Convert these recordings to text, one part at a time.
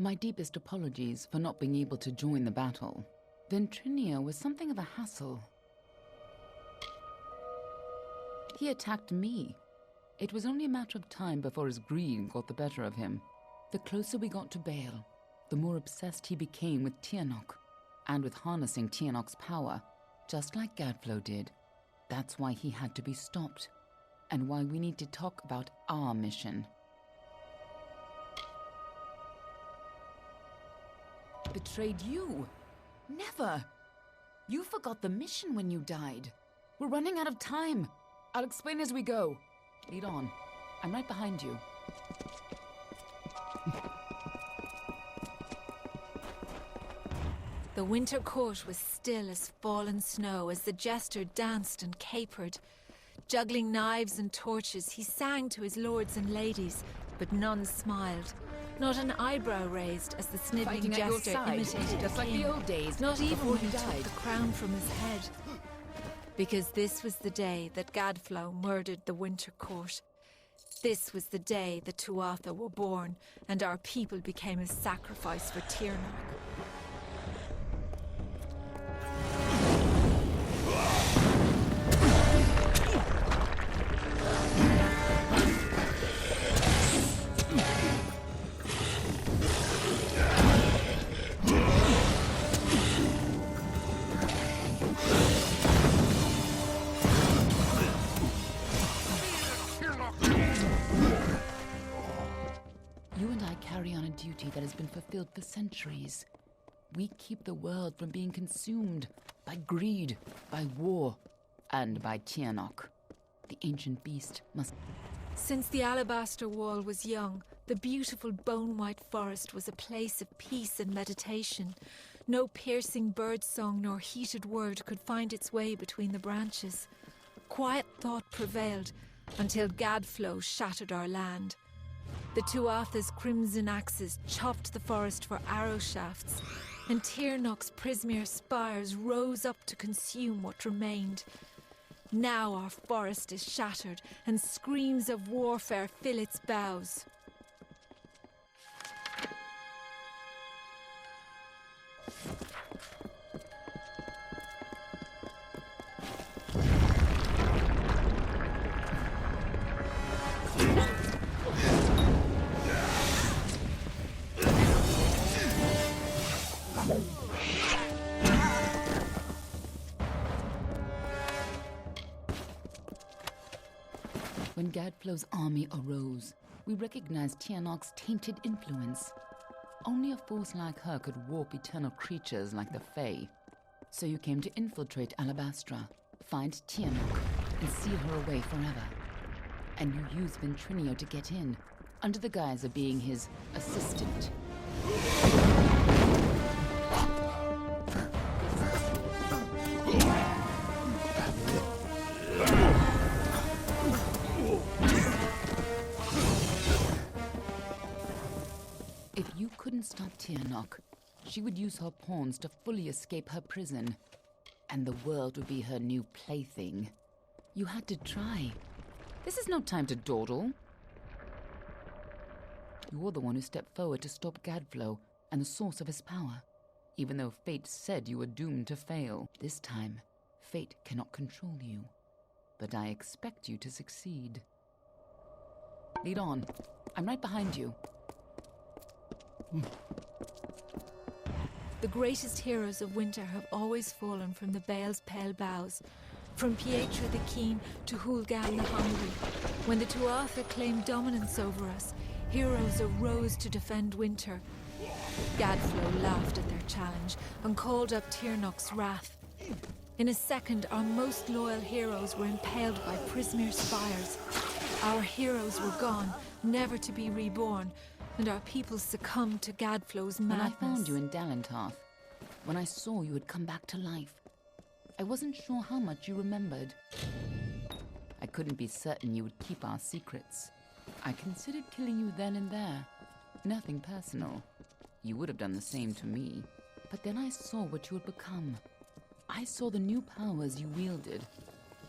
My deepest apologies for not being able to join the battle. Ventrinia was something of a hassle. He attacked me. It was only a matter of time before his greed got the better of him. The closer we got to Baal, the more obsessed he became with Tianok, and with harnessing Tianok's power, just like Gadflow did. That's why he had to be stopped, and why we need to talk about our mission. Betrayed you? Never! You forgot the mission when you died. We're running out of time. I'll explain as we go. Lead on. I'm right behind you. The winter court was still as fallen snow as the jester danced and capered. Juggling knives and torches, he sang to his lords and ladies, but none smiled. Not an eyebrow raised as the sniveling jester imitated just a like king. the old days. Not even before when he he took died. the crown from his head. Because this was the day that Gadflow murdered the winter court. This was the day the Tuatha were born, and our people became a sacrifice for Tirnoch. You and I carry on a duty that has been fulfilled for centuries. We keep the world from being consumed by greed, by war, and by Tianok. The ancient beast must... Since the alabaster wall was young, the beautiful bone-white forest was a place of peace and meditation. No piercing birdsong nor heated word could find its way between the branches. Quiet thought prevailed until Gadflow shattered our land. The Tuatha's crimson axes chopped the forest for arrow shafts, and Tirnoch's Prismere spires rose up to consume what remained. Now our forest is shattered, and screams of warfare fill its boughs. When Gadflow's army arose, we recognized Tianok's tainted influence. Only a force like her could warp eternal creatures like the Fae. So you came to infiltrate Alabastra, find Tianok, and seal her away forever. And you used Ventrinio to get in, under the guise of being his assistant. If you couldn't stop Tirnoch, she would use her pawns to fully escape her prison, and the world would be her new plaything. You had to try. This is no time to dawdle. You're the one who stepped forward to stop Gadflow and the source of his power, even though fate said you were doomed to fail. This time, fate cannot control you, but I expect you to succeed. Lead on. I'm right behind you. The greatest heroes of winter have always fallen from the Baal's pale boughs, from Pietra the Keen to Hulgan the Hungry. When the Tuatha claimed dominance over us, heroes arose to defend winter. Gadflow laughed at their challenge and called up Tirnoch's wrath. In a second, our most loyal heroes were impaled by Prismere spires. Our heroes were gone, never to be reborn, and our people succumbed to Gadflow's madness. When I found you in Dalentarth, when I saw you had come back to life, I wasn't sure how much you remembered. I couldn't be certain you would keep our secrets. I considered killing you then and there. Nothing personal. You would have done the same to me. But then I saw what you had become. I saw the new powers you wielded,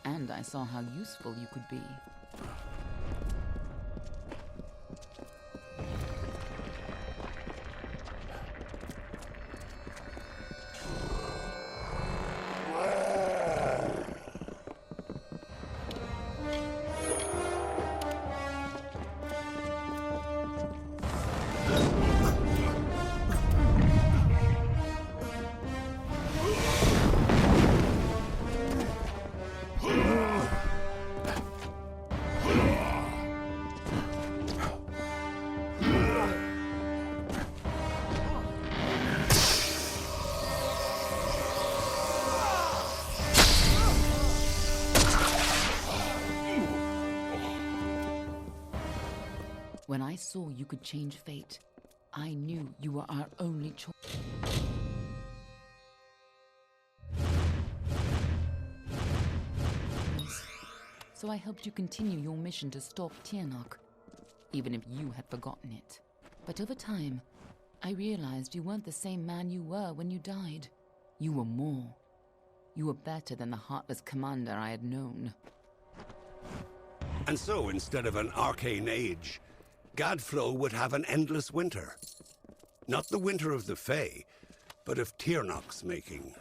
and I saw how useful you could be. When I saw you could change fate, I knew you were our only choice. So I helped you continue your mission to stop Tiernok, even if you had forgotten it. But over time, I realized you weren't the same man you were when you died. You were more. You were better than the heartless commander I had known. And so, instead of an arcane age, Gadflow would have an endless winter. Not the winter of the Fae, but of Tiernok's making.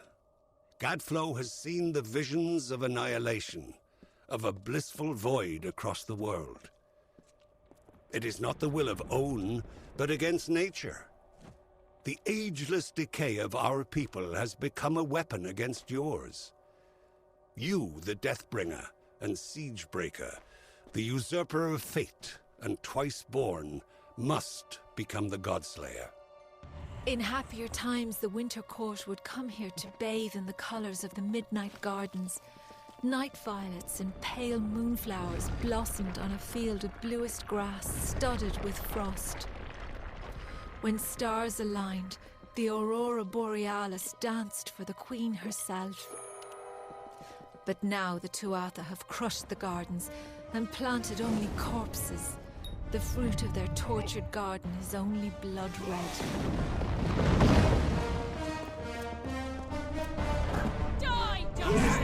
Gadflow has seen the visions of annihilation, of a blissful void across the world. It is not the will of Own, but against nature. The ageless decay of our people has become a weapon against yours. You, the Deathbringer and Siegebreaker, the usurper of fate and twice-born, must become the Godslayer. In happier times, the Winter Court would come here to bathe in the colors of the midnight gardens. Night violets and pale moonflowers blossomed on a field of bluest grass studded with frost. When stars aligned, the Aurora Borealis danced for the Queen herself. But now the Tuatha have crushed the gardens and planted only corpses. The fruit of their tortured garden is only blood red. Die, dust!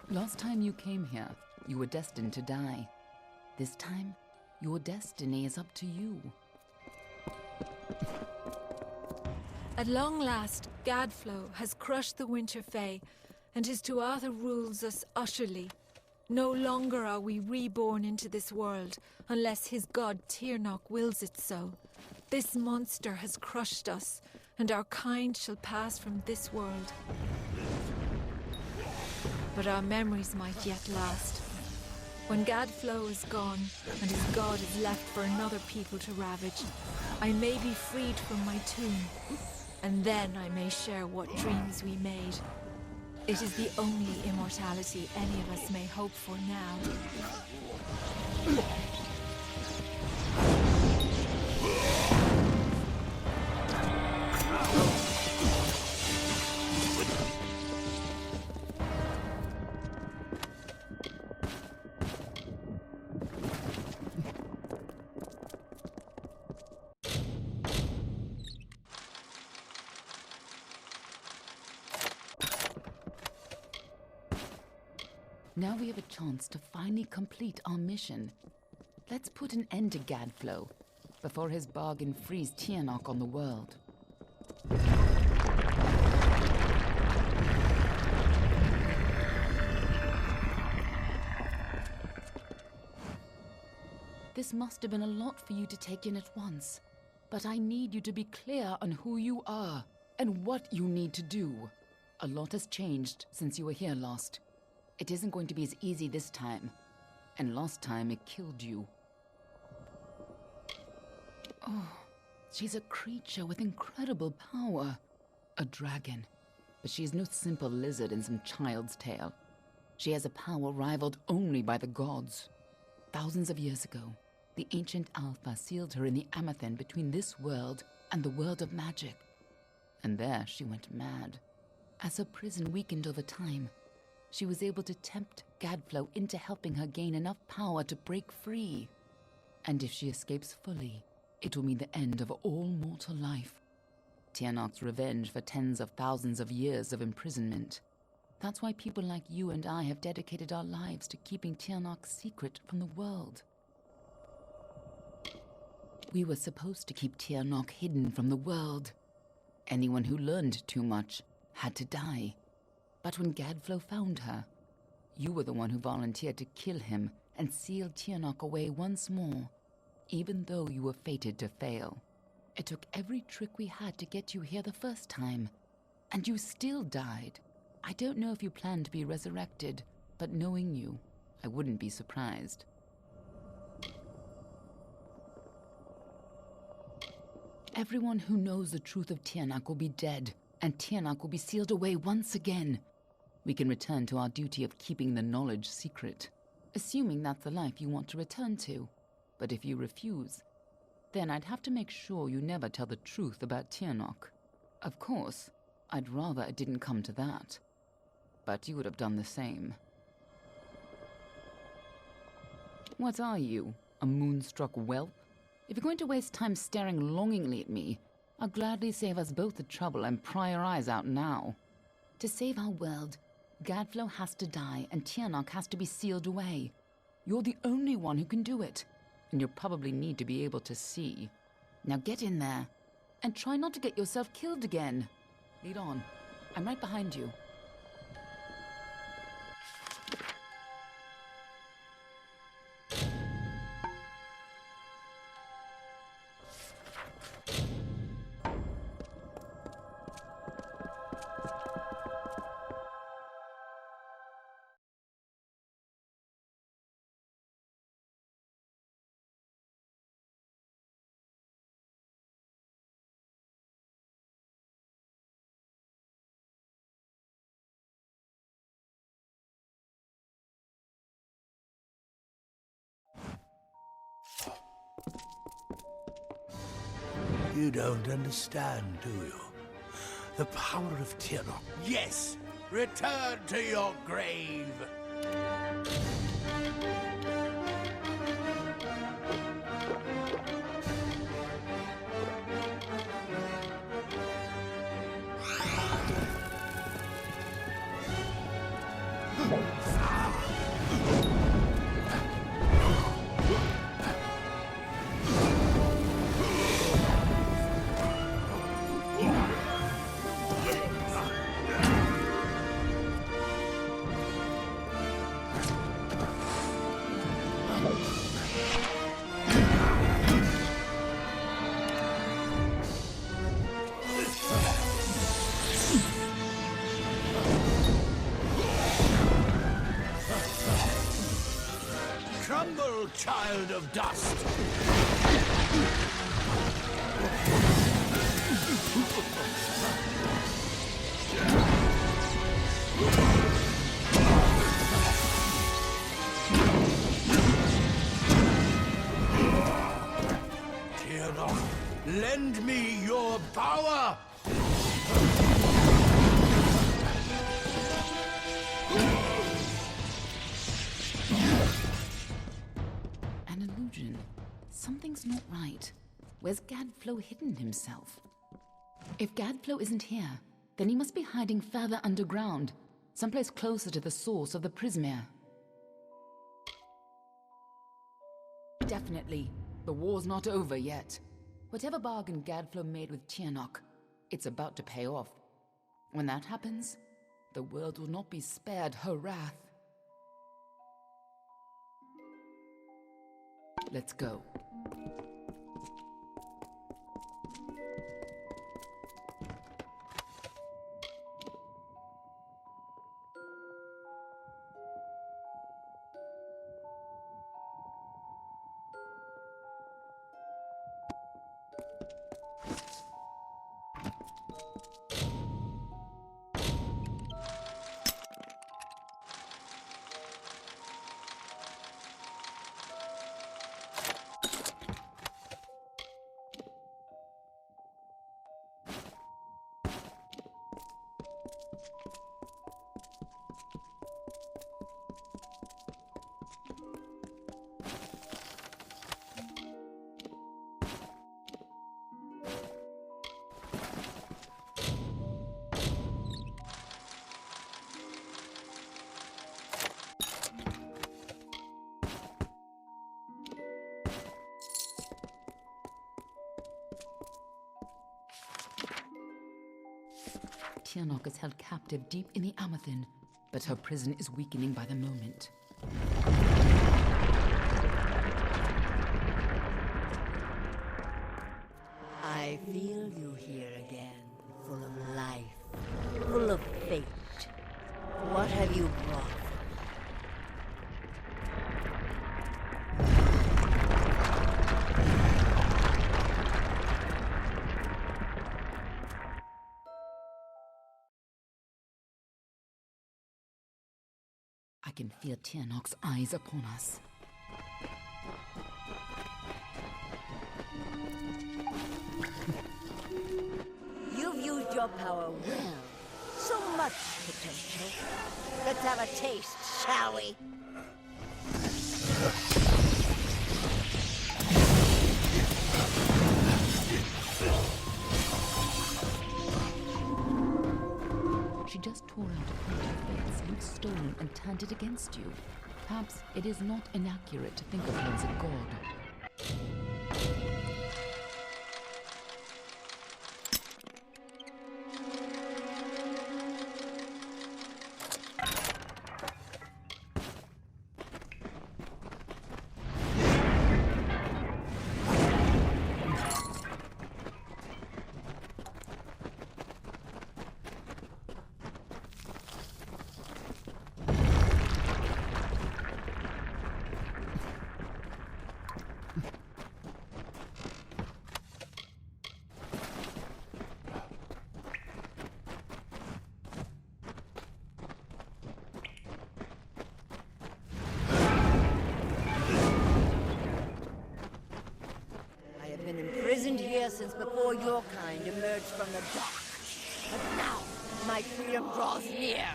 Last time you came here, you were destined to die. This time, your destiny is up to you. At long last, Gadflow has crushed the Winter Fae, and his Tuatha rules us utterly. No longer are we reborn into this world, unless his god Tiernok wills it so. This monster has crushed us, and our kind shall pass from this world. But our memories might yet last. When Gadflow is gone, and his god is left for another people to ravage, I may be freed from my tomb, and then I may share what dreams we made. It is the only immortality any of us may hope for now. Now we have a chance to finally complete our mission. Let's put an end to Gadflow before his bargain frees Tiernok on the world. This must have been a lot for you to take in at once, but I need you to be clear on who you are and what you need to do. A lot has changed since you were here last. It isn't going to be as easy this time, and last time it killed you. Oh, she's a creature with incredible power. A dragon. But she is no simple lizard in some child's tale. She has a power rivaled only by the gods. Thousands of years ago, the ancient Alpha sealed her in the Amethyst between this world and the world of magic. And there she went mad. As her prison weakened over time, she was able to tempt Gadflow into helping her gain enough power to break free. And if she escapes fully, it will mean the end of all mortal life. Tiernok's revenge for tens of thousands of years of imprisonment. That's why people like you and I have dedicated our lives to keeping Tiernok's secret from the world. We were supposed to keep Tiernok hidden from the world. Anyone who learned too much had to die. But when Gadflow found her, you were the one who volunteered to kill him and seal Tiernok away once more, even though you were fated to fail. It took every trick we had to get you here the first time, and you still died. I don't know if you plan to be resurrected, but knowing you, I wouldn't be surprised. Everyone who knows the truth of Tirnak will be dead, and Tirnak will be sealed away once again. We can return to our duty of keeping the knowledge secret, assuming that's the life you want to return to. But if you refuse, then I'd have to make sure you never tell the truth about Tirnak. Of course, I'd rather it didn't come to that. But you would have done the same. What are you, a moonstruck whelp? If you're going to waste time staring longingly at me, I'll gladly save us both the trouble and pry our eyes out now. To save our world, Gadflow has to die and Tirnak has to be sealed away. You're the only one who can do it, and you'll probably need to be able to see. Now get in there, and try not to get yourself killed again. Lead on. I'm right behind you. You don't understand, do you? The power of Tirnak. Yes! Return to your grave! Crumble, child of dust! Tirnak, lend me your power! An illusion. Something's not right. Where's Gadflow hidden himself? If Gadflow isn't here, then he must be hiding further underground, someplace closer to the source of the Prismere. Definitely. The war's not over yet. Whatever bargain Gadflow made with Tirnak, it's about to pay off. When that happens, the world will not be spared her wrath. Let's go. Tirnak is held captive deep in the Amathin, but her prison is weakening by the moment. I feel you here again, full of life, full of fate. What have you brought? I can feel Tiernok's eyes upon us. You've used your power well. So much potential. Let's have a taste, shall we? She just tore out a part of your face you've stolen and turned it against you. Perhaps it is not inaccurate to think of her as a god. I have been imprisoned here since before your kind emerged from the dark. But now, my freedom draws near.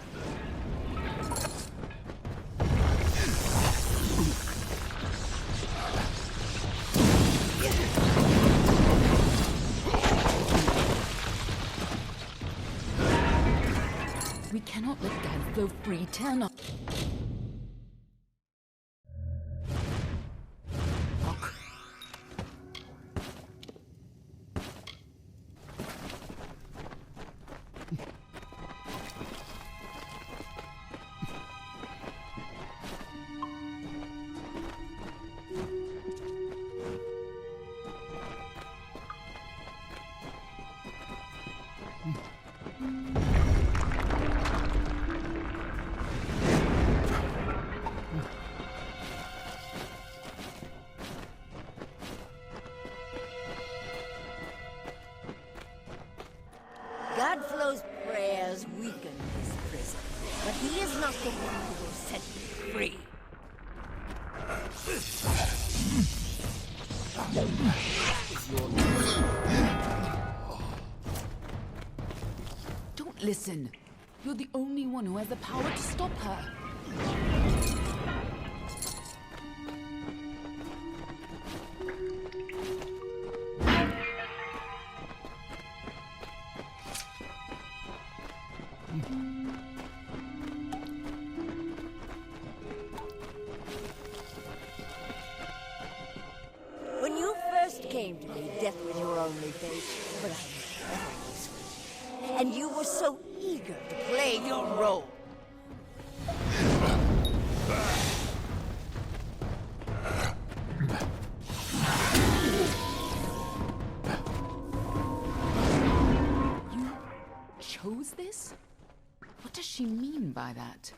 We cannot let Gad go free. Tiernok. Godflow's prayers weaken this prison, but he is not the one who will set me free. Don't listen. You're the only one who has the power to stop her. When you first came to me, death was your only fate, but I was better this way. And you were so eager to play your role. You chose this? What does she mean by that?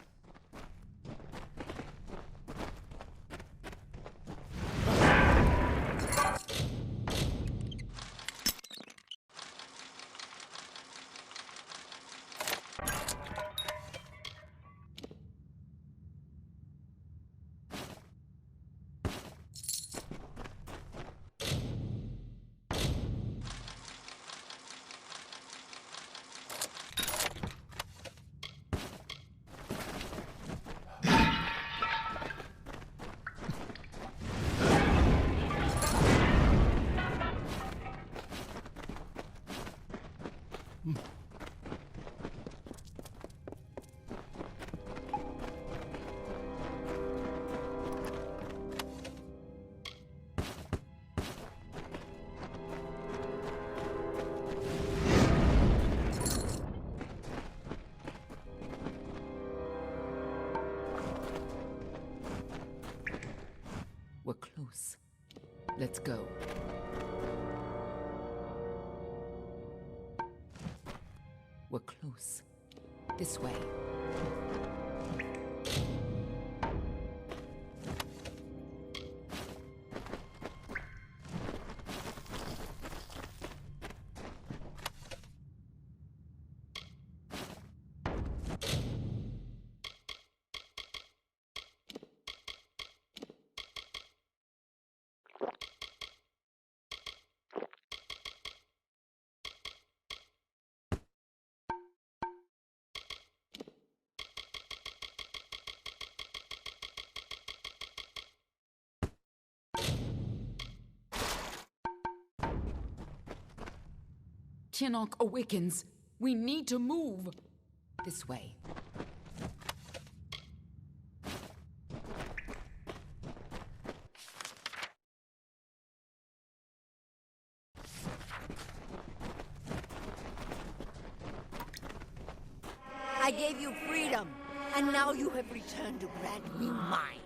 We're close. Let's go. We're close. This way. Tiernok awakens, we need to move. This way. I gave you freedom, and now you have returned to grant me mine.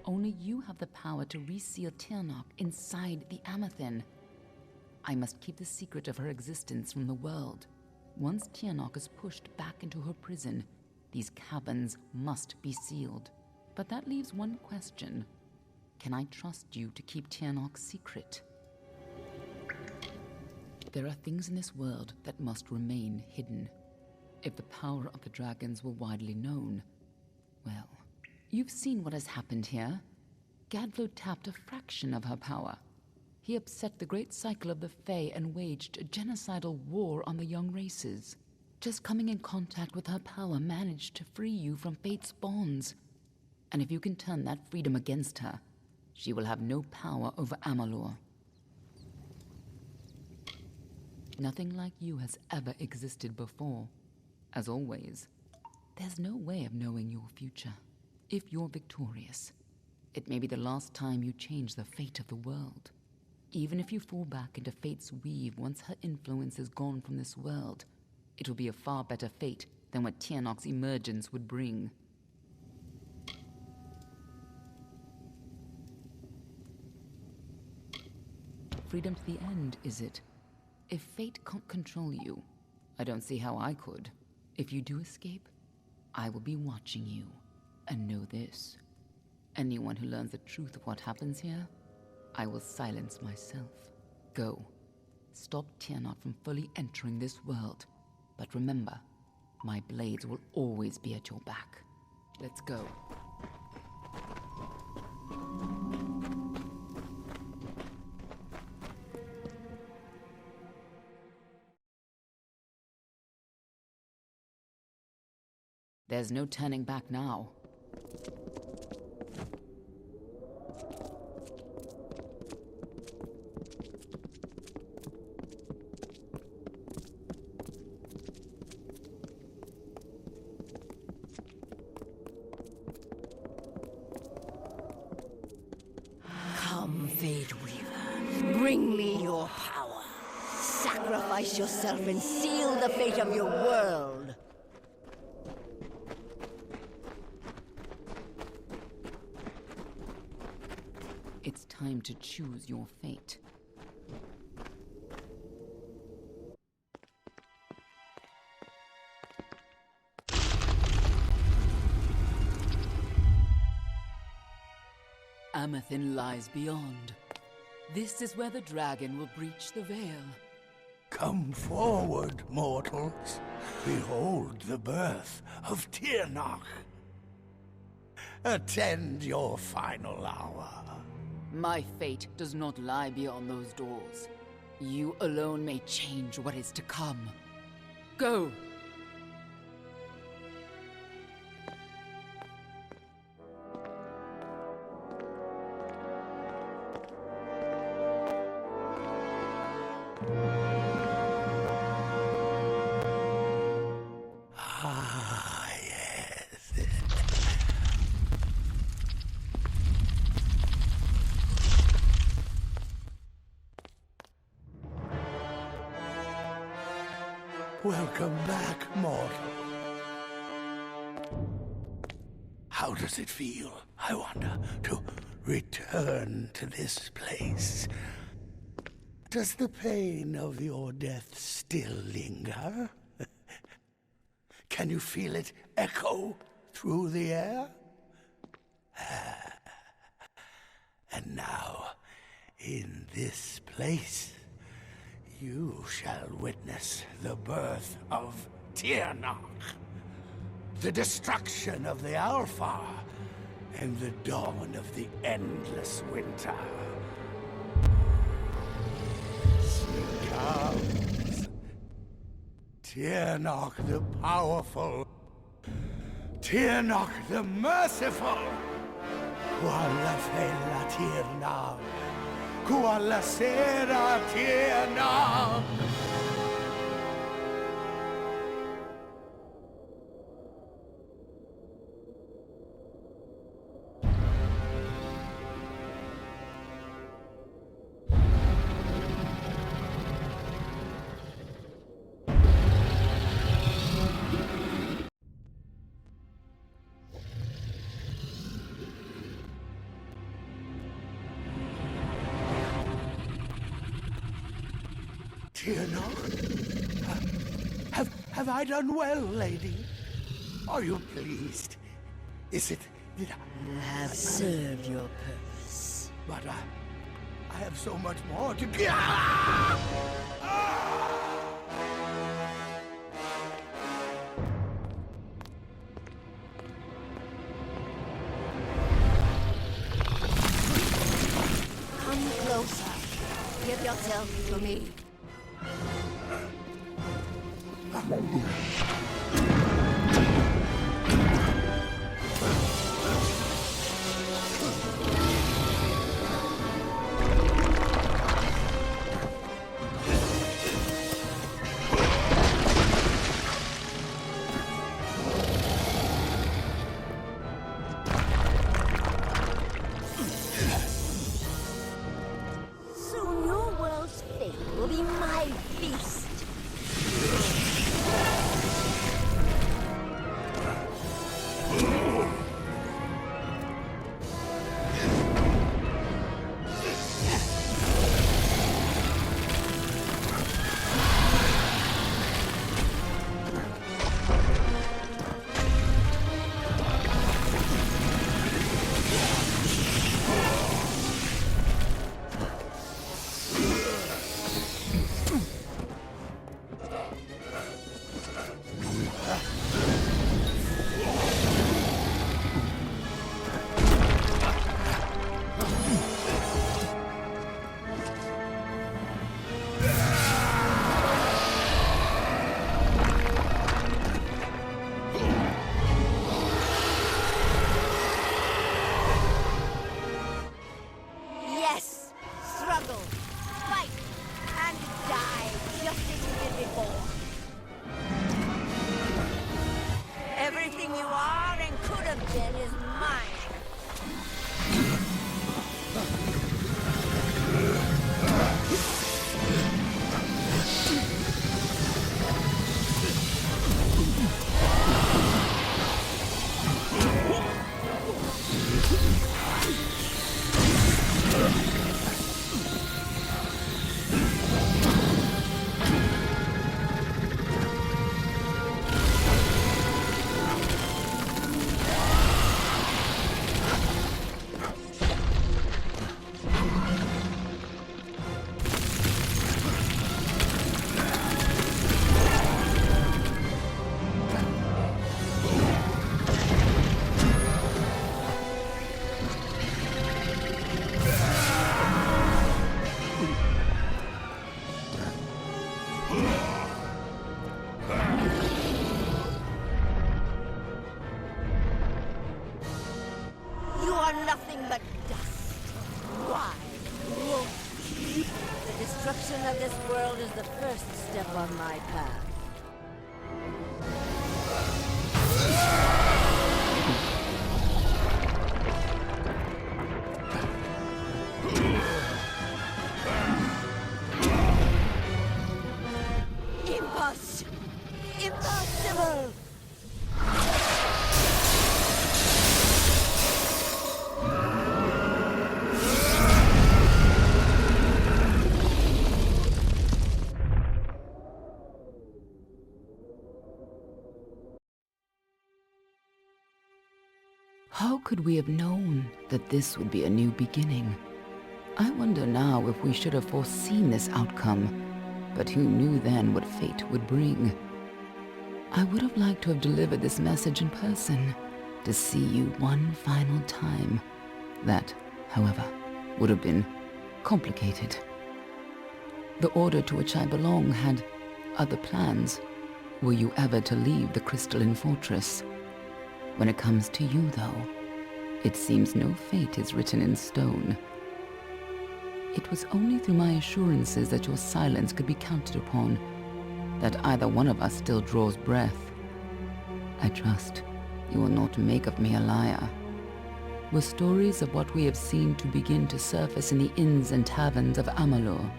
Only you have the power to reseal Tiernok inside the Amethyst. I must keep the secret of her existence from the world. Once Tiernok is pushed back into her prison, these caverns must be sealed. But that leaves one question. Can I trust you to keep Tiernok's secret? There are things in this world that must remain hidden. If the power of the dragons were widely known, well, you've seen what has happened here. Gadflo tapped a fraction of her power. He upset the great cycle of the Fae and waged a genocidal war on the young races. Just coming in contact with her power managed to free you from fate's bonds. And if you can turn that freedom against her, she will have no power over Amalur. Nothing like you has ever existed before. As always, there's no way of knowing your future. If you're victorious, it may be the last time you change the fate of the world. Even if you fall back into fate's weave once her influence is gone from this world, it will be a far better fate than what Tiernok's emergence would bring. Freedom to the end, is it? If fate can't control you, I don't see how I could. If you do escape, I will be watching you. And know this. Anyone who learns the truth of what happens here, I will silence myself. Go. Stop Tiernok from fully entering this world. But remember, my blades will always be at your back. Let's go. There's no turning back now. Come, Fate Weaver. Bring me your power. Sacrifice yourself and seal the fate of your world. It's time to choose your fate. Amethyst lies beyond. This is where the dragon will breach the veil. Come forward, mortals. Behold the birth of Tiernok. Attend your final hour. My fate does not lie beyond those doors. You alone may change what is to come. Go! Ah, yes. Welcome back, mortal. How does it feel, I wonder, to return to this place? Does the pain of your death still linger? Can you feel it echo through the air? And now, in this place, you shall witness the birth of Tiernok, the destruction of the Alpha, and the dawn of the endless winter. She comes. Tiernok the powerful. Tiernok the merciful. Qualla fella tierna, qualla sera tierna. Tierna? Have I done well, lady? Are you pleased? Is it that You have served your purpose. But I have so much more to give. Come closer. Give yourself to me. Soon your world's fate will be my feast. Yes! Struggle, fight, and die just as you did before. Everything you are and could have been is mine. You are nothing but dust. Why? The destruction of this world is the first step on my path. Impossible! How could we have known that this would be a new beginning? I wonder now if we should have foreseen this outcome, but who knew then what fate would bring? I would have liked to have delivered this message in person, to see you one final time. That, however, would have been complicated. The order to which I belong had other plans. Were you ever to leave the crystalline fortress? When it comes to you, though, It seems no fate is written in stone. It was only through my assurances that your silence could be counted upon that either one of us still draws breath. I trust you will not make of me a liar. Were stories of what we have seen to begin to surface in the inns and taverns of Amalur,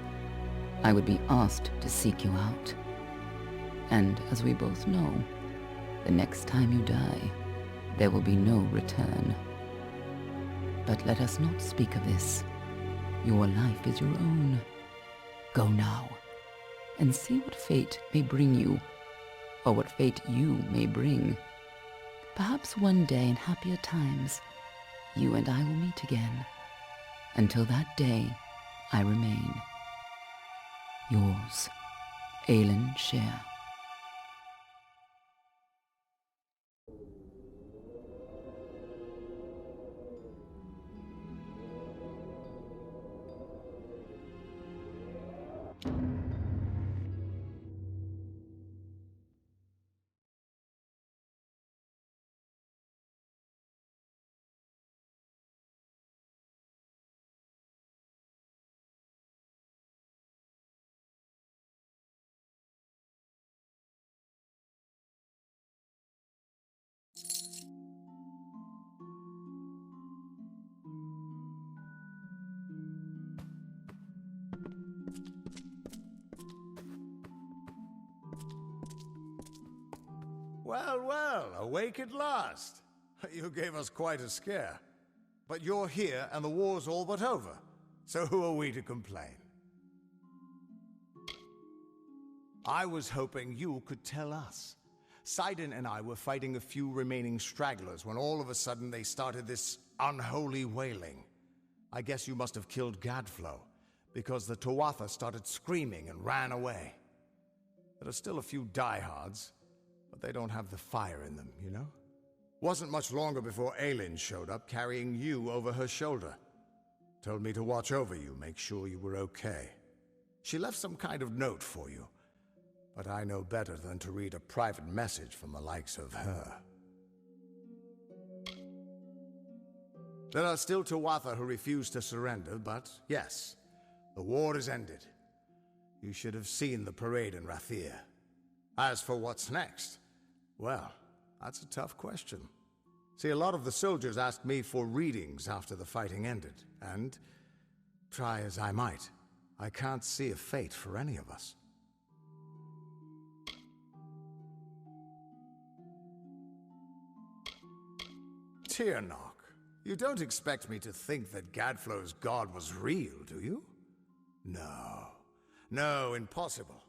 I would be asked to seek you out. And as we both know, the next time you die, there will be no return. But let us not speak of this. Your life is your own. Go now, and see what fate may bring you, or what fate you may bring. Perhaps one day in happier times, you and I will meet again. Until that day, I remain. Yours, Aelin Sher. Well, well, awake at last. You gave us quite a scare. But you're here and the war's all but over. So who are we to complain? I was hoping you could tell us. Sidon and I were fighting a few remaining stragglers when all of a sudden they started this unholy wailing. I guess you must have killed Gadflow, because the Tuatha started screaming and ran away. There are still a few diehards, but they don't have the fire in them, you know? Wasn't much longer before Aelin showed up, carrying you over her shoulder. Told me to watch over you, make sure you were okay. She left some kind of note for you, but I know better than to read a private message from the likes of her. There are still Tuatha who refuse to surrender, but yes, the war is ended. You should have seen the parade in Rathir. As for what's next, well, that's a tough question. See, a lot of the soldiers asked me for readings after the fighting ended, and try as I might, I can't see a fate for any of us. Tyrnok, you don't expect me to think that Gadflow's god was real, do you? No. No, impossible.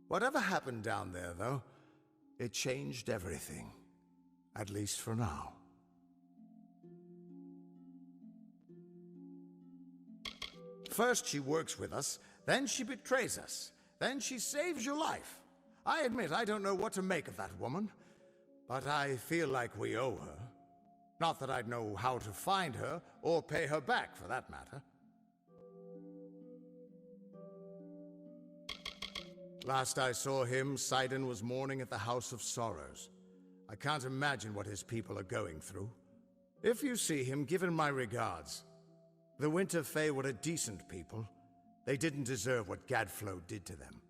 Whatever happened down there, though, it changed everything. At least for now. First she works with us, then she betrays us, then she saves your life. I admit I don't know what to make of that woman, but I feel like we owe her. Not that I'd know how to find her, or pay her back for that matter. Last I saw him, Sidon was mourning at the House of Sorrows. I can't imagine what his people are going through. If you see him, give him my regards. The Winter Fae were a decent people. They didn't deserve what Gadflow did to them.